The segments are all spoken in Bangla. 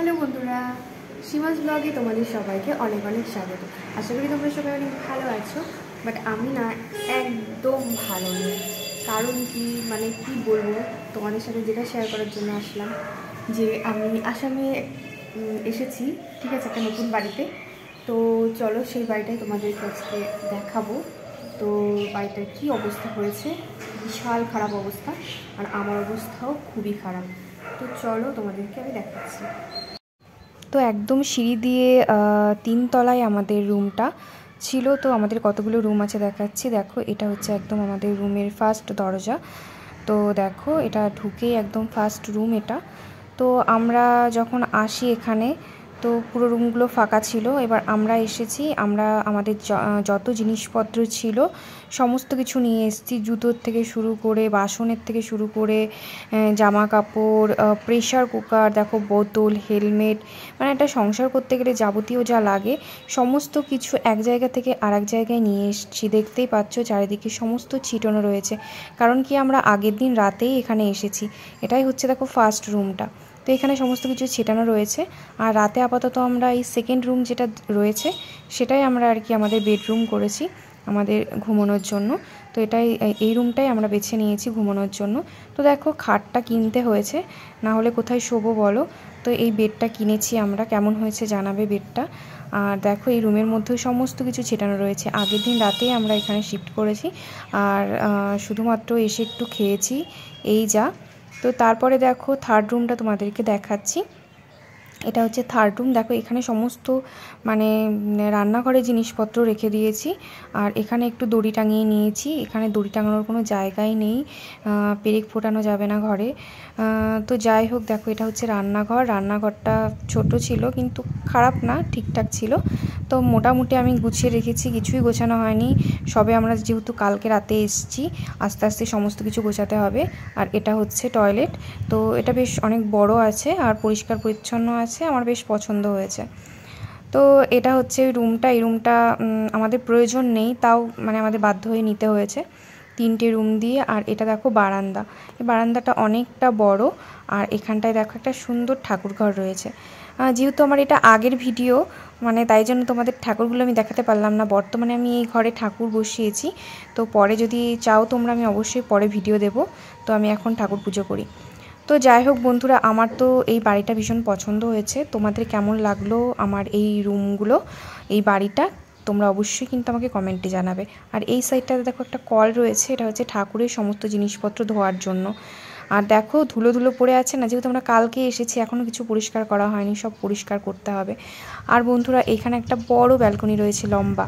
হ্যালো বন্ধুরা, সীমাস ব্লগে তোমাদের সবাইকে অনেক অনেক স্বাগত। আশা করি তোমরা সবাই অনেক ভালো আছো। বাট আমি না একদম ভালো নেই। কারণ কি কি বলবো, তোমাদের সাথে যেটা শেয়ার করার জন্য আসলাম যে আমি আসামে এসেছি, ঠিক আছে, একটা নতুন বাড়িতে। তো চলো সেই বাড়িটাই তোমাদের কাছে দেখাবো। তো বাড়িটার কী অবস্থা হয়েছে, বিশাল খারাপ অবস্থা, আর আমার অবস্থাও খুবই খারাপ। তো চলো তোমাদেরকে আমি দেখাচ্ছি। তো একদম সিঁড়ি দিয়ে 3 তলায় আমাদের রুমটা ছিল। তো আমাদের কতগুলো রুম আছে দেখাচ্ছি। দেখো, এটা হচ্ছে একদম আমাদের রুমের ফার্স্ট দরজা। তো দেখো, এটা ঢুকেই একদম ফার্স্ট রুম এটা। তো আমরা যখন আসি এখানে, তো পুরো রুমগুলো ফাঁকা ছিল। এবার আমরা এসেছি, আমরা আমাদের যত জিনিসপত্র ছিল সমস্ত কিছু নিয়ে এসেছি। জুতোর থেকে শুরু করে, বাসনের থেকে শুরু করে, জামা কাপড়, প্রেশার কুকার, দেখো বোতল, হেলমেট, একটা সংসার করতে গেলে যাবতীয় যা লাগে সমস্ত কিছু এক জায়গা থেকে আরেক জায়গায় নিয়ে এসেছি। দেখতেই পাচ্ছ চারিদিকে সমস্ত ছিটানো রয়েছে, কারণ কি আমরা আগের দিন রাতেই এখানে এসেছি। এটাই হচ্ছে দেখো ফার্স্ট রুমটা। তো এখানে সমস্ত কিছু ছেটানো রয়েছে। আর রাতে আপাতত আমরা এই সেকেন্ড রুম যেটা রয়েছে সেটাই আমরা আর কি আমাদের বেডরুম করেছি আমাদের ঘুমানোর জন্য। তো এই রুমটাই আমরা বেছে নিয়েছি ঘুমানোর জন্য। তো দেখো, খাটটা কিনতে হয়েছে, না হলে কোথায় শোবো বলো। তো এই বেডটা কিনেছি আমরা, কেমন হয়েছে জানাবে বেডটা। আর দেখো, এই রুমের মধ্যেও সমস্ত কিছু ছেটানো রয়েছে। আগের দিন রাতেই আমরা এখানে শিফট করেছি, আর শুধুমাত্র এসে একটু খেয়েছি, এই যা। তো তারপরে দেখো থার্ড রুমটা তোমাদেরকে দেখাচ্ছি। এটা হচ্ছে থার্ড রুম। দেখো, এখানে সমস্ত রান্নাঘরের জিনিসপত্র রেখে দিয়েছি। আর এখানে একটু দড়ি টাঙিয়ে নিয়েছি। এখানে দড়ি টাঙানোর কোনো জায়গাই নেই, পেরেক ফোটানো যাবে না ঘরে। তো যাই হোক, দেখো এটা হচ্ছে রান্নাঘর। রান্নাঘরটা ছোট ছিল কিন্তু খারাপ না, ঠিকঠাক ছিল। তো মোটামুটি আমি গুছিয়ে রেখেছি, কিছুই গোছানো হয়নি। সবে আমরা যেহেতু কালকে রাতে এসেছি, আস্তে আস্তে সমস্ত কিছু গোছাতে হবে। আর এটা হচ্ছে টয়লেট। তো এটা বেশ অনেক বড় আছে আর পরিষ্কার পরিচ্ছন্ন আছে, আমার বেশ পছন্দ হয়েছে। তো এটা হচ্ছে রুমটা। এই রুমটা আমাদের প্রয়োজন নেই, তাও আমাদের বাধ্য হয়ে নিতে হয়েছে 3টে রুম দিয়ে। আর এটা দেখো বারান্দা। এই বারান্দাটা অনেকটা বড়। আর এখানটায় দেখো একটা সুন্দর ঠাকুরঘর রয়েছে। যেহেতু আমার এটা আগের ভিডিও, তাই জন্য তোমাদের ঠাকুরগুলো আমি দেখাতে পারলাম না। বর্তমানে আমি এই ঘরে ঠাকুর বসিয়েছি। তো পরে যদি চাও তোমরা, আমি অবশ্যই পরে ভিডিও দেব। তো আমি এখন ঠাকুর পুজো করি। তো যাই হোক বন্ধুরা, আমার তো এই বাড়িটা ভীষণ পছন্দ হয়েছে। তোমাদের কেমন লাগলো আমার এই রুমগুলো, এই বাড়িটা, তোমরা অবশ্যই কিন্তু আমাকে কমেন্টে জানাবে। আর এই সাইডটাতে দেখো একটা কল রয়েছে, এটা হচ্ছে ঠাকুরের সমস্ত জিনিসপত্র ধোয়ার জন্য। আর দেখো ধুলো ধুলো পড়ে আছে না, যেহেতু আমরা কালকে এসেছি, এখনও কিছু পরিষ্কার করা হয়নি, সব পরিষ্কার করতে হবে। আর বন্ধুরা, এখানে একটা বড় ব্যালকনি রয়েছে লম্বা।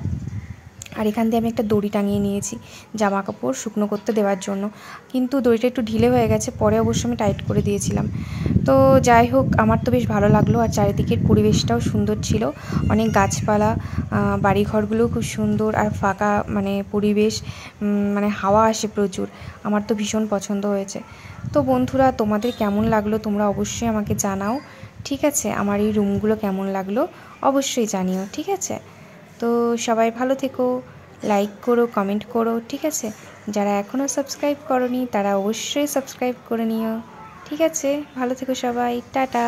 আর এখান দিয়ে আমি একটা দড়ি টাঙিয়ে নিয়েছি জামা কাপড় শুকনো করতে দেওয়ার জন্য, কিন্তু দড়িটা একটু ঢিলে হয়ে গেছে, পরে অবশ্য আমি টাইট করে দিয়েছিলাম। তো যাই হোক, আমার তো বেশ ভালো লাগলো। আর চারিদিকের পরিবেশটাও সুন্দর ছিল, অনেক গাছপালা, বাড়িঘরগুলোও খুব সুন্দর, আর ফাঁকা পরিবেশ, হাওয়া আসে প্রচুর। আমার তো ভীষণ পছন্দ হয়েছে। তো বন্ধুরা, তোমাদের কেমন লাগলো তোমরা অবশ্যই আমাকে জানাও, ঠিক আছে? আমার এই রুমগুলো কেমন লাগলো অবশ্যই জানিও, ঠিক আছে? তো সবাই ভালো থেকো, লাইক করো, কমেন্ট করো, ঠিক আছে? যারা এখনও সাবস্ক্রাইব করোনি তারা অবশ্যই সাবস্ক্রাইব করে নিও, ঠিক আছে? ভালো থেকো সবাই, টাটা।